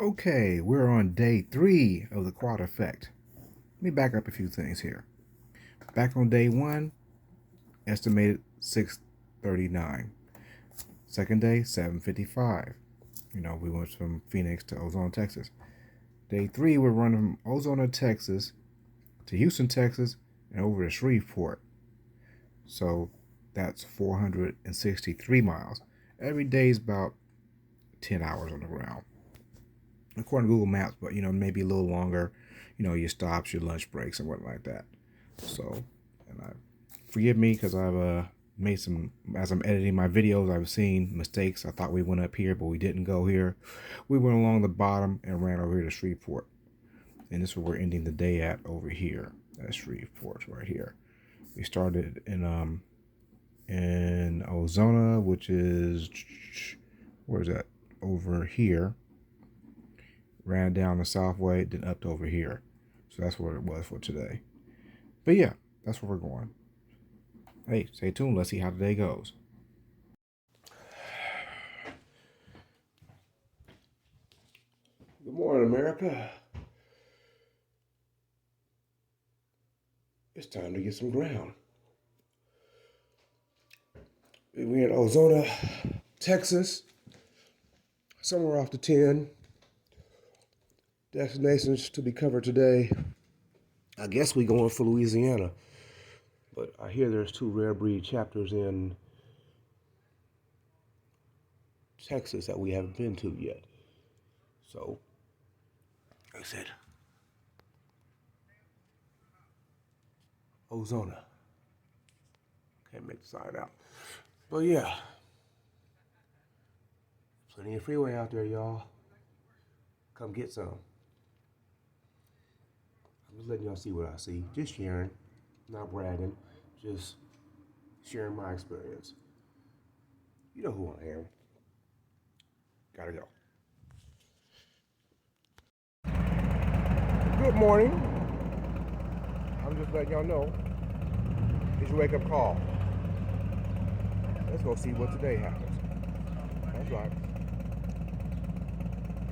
Okay, we're on day 3 of the quad effect. Let me back up a few things here. Back on day 1, estimated 639. Second day, 755. We went from Phoenix to Ozona, Texas. Day 3, we're running from Ozona, Texas to Houston, Texas, and over to Shreveport. So that's 463 miles. Every day is about 10 hours on the ground, according to Google Maps, but maybe a little longer, your stops, your lunch breaks, and what like that. So, forgive me because I've made some, as I'm editing my videos, I've seen mistakes. I thought we went up here, but we didn't go here. We went along the bottom and ran over here to Shreveport, and this is where we're ending the day at over here at Shreveport, right here. We started in OZONA, which is, where's that? Over here. Ran down the Southway, then up to over here. So that's where it was for today. But yeah, that's where we're going. Hey, stay tuned. Let's see how the day goes. Good morning, America. It's time to get some ground. We're in Ozona, Texas. Somewhere off the 10. Destinations to be covered today. I guess we going for Louisiana, but I hear there's 2 rare breed chapters in Texas that we haven't been to yet. So, like I said, Ozona. Can't make the sign out. But yeah, plenty of freeway out there, y'all. Come get some. I'm just letting y'all see what I see. Just sharing, not bragging, just sharing my experience. You know who I am. Gotta go. Good morning. I'm just letting y'all know it's your wake-up call. Let's go see what today happens. That's right.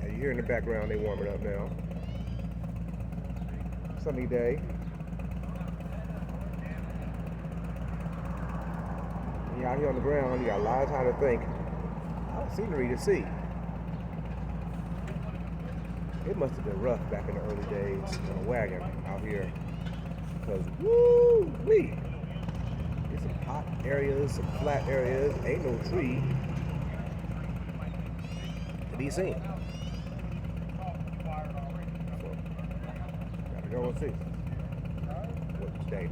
And you hear in the background they warming up now. Sunny day. And you're out here on the ground, you got a lot of time to think. A lot of scenery to see. It must have been rough back in the early days on a wagon out here. Because, woo-wee. There's some hot areas, some flat areas. Ain't no tree to be seen. So, gotta go and see what today is.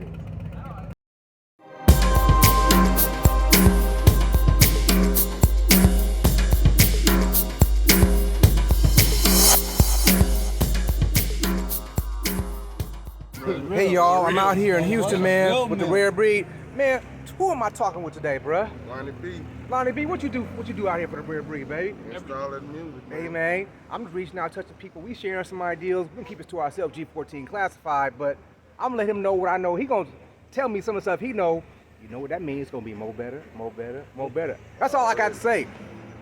Hey y'all, I'm out here in Houston, man, with the rare breed. Man, who am I talking with today, bruh? Lonnie B. Lonnie B, what you do out here for the rare breed, baby? Installing music, man. Hey man, I'm just reaching out, touching people. We sharing some ideas. We can keep it to ourselves, G14 classified, but I'm gonna let him know what I know. He gonna tell me some of the stuff he know. You know what that means? It's gonna be more better, more better, more better. That's all I got to say.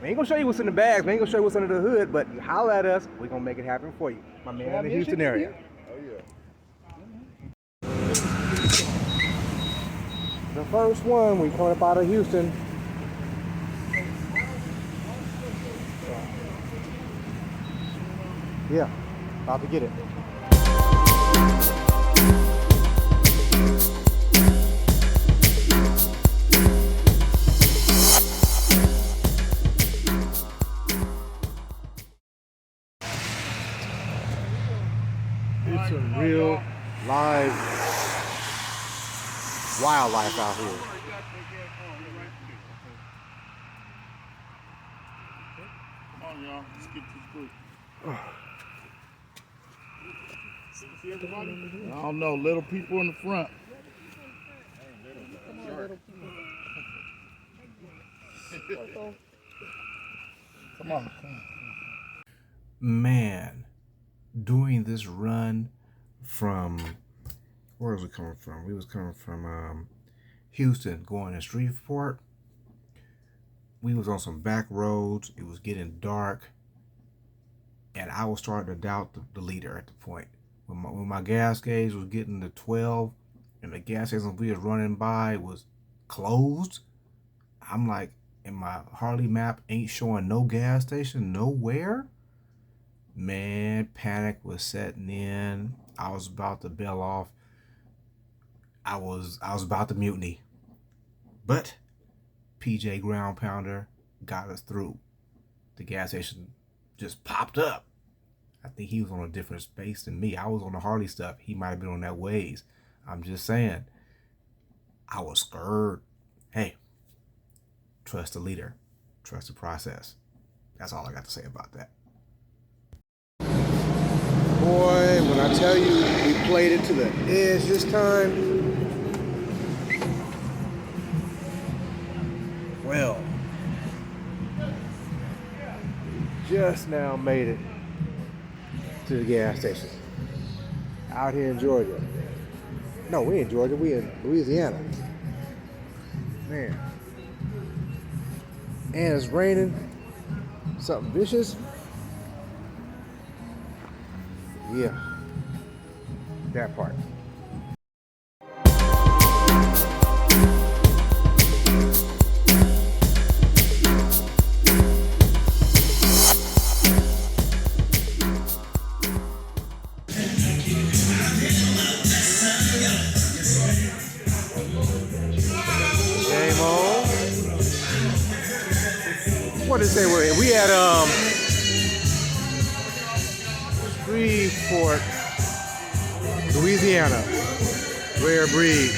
We ain't gonna show you what's in the bags, we ain't gonna show you what's under the hood, but you holler at us, we're gonna make it happen for you. My man in the Houston area. Oh yeah. The first one, we coming up out of Houston. Yeah, about to get it. It's a real live wildlife out here. Come on, y'all. Let's get to the group. See everybody? I don't know. Little people in the front. Come on. Man, doing this run from, where was we coming from? We was coming from Houston, going to Shreveport. We was on some back roads. It was getting dark. And I was starting to doubt the leader at the point. When my gas gauge was getting to 12 and the gas station we was running by was closed, I'm like, and my Harley map ain't showing no gas station nowhere. Man, panic was setting in. I was about to bail off. I was about to mutiny. But PJ Ground Pounder got us through. The gas station just popped up. I think he was on a different space than me. I was on the Harley stuff. He might have been on that Waze. I'm just saying. I was scared. Hey, trust the leader. Trust the process. That's all I got to say about that. Boy, when I tell you we played it to the edge this time, well, just now made it to the gas station out here in Georgia. No, we in Georgia, we in Louisiana. Man. And it's raining. Something vicious. Yeah. That part. What did it say we're in? We at Shreveport, Louisiana. Rare breed.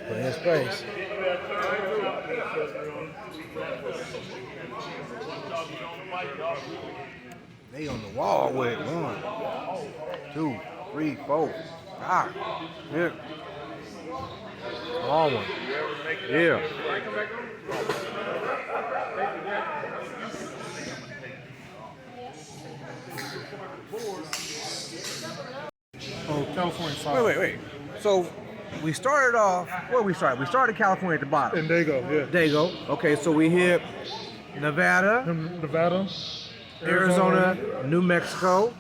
Put in space. They on the wall with it. 1, 2, 3, 4, 5. Yeah. Small one. Yeah. Oh, California side. Wait. So we started off, where we started? We started California at the bottom. And Dago, yeah. Dago. Okay, so we hit Nevada, Arizona, New Mexico,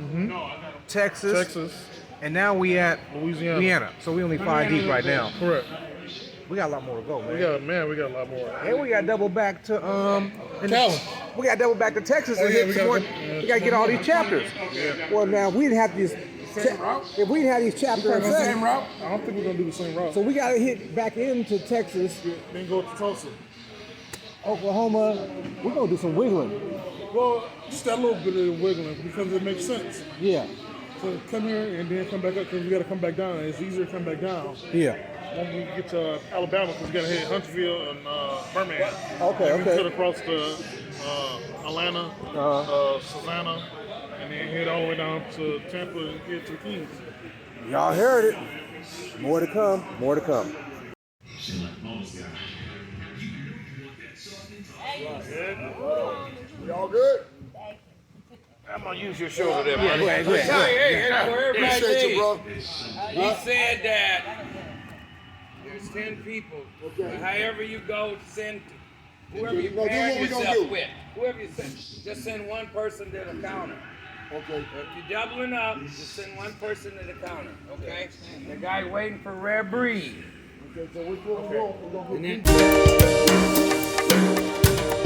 Texas, and now we at Louisiana. So we only 5 deep right now. Correct. We got a lot more to go, man. We got a lot more. And we got to double back to Cali. We got to double back to Texas and hit some more. We got to get all these chapters. Yeah. Well, now we didn't have these. If we didn't have these chapters, the same route. I don't think we're gonna do the same route. So we got to hit back into Texas, then go to Tulsa, Oklahoma. We're gonna do some wiggling. Well, just that little bit of wiggling because it makes sense. Yeah. So come here and then come back up because we got to come back down. It's easier to come back down. Yeah. When we get to Alabama, because we got to hit Huntsville and Birmingham. Okay. We cut across to Atlanta, Savannah, and then head all the way down to Tampa and get to the Keys. Y'all heard it. More to come. More to come. Y'all good? I'm gonna use your shoulder there, buddy. Go ahead. Appreciate you, bro. He said that there's 10 people. Okay. However you go, send whoever you No, this pair is what we gonna yourself do. with. Whoever you send, just send one person to the counter. Okay. If you're doubling up, just send one person to the counter, okay? The guy waiting for rare breed. Okay, so which one we want? We're gonna And put then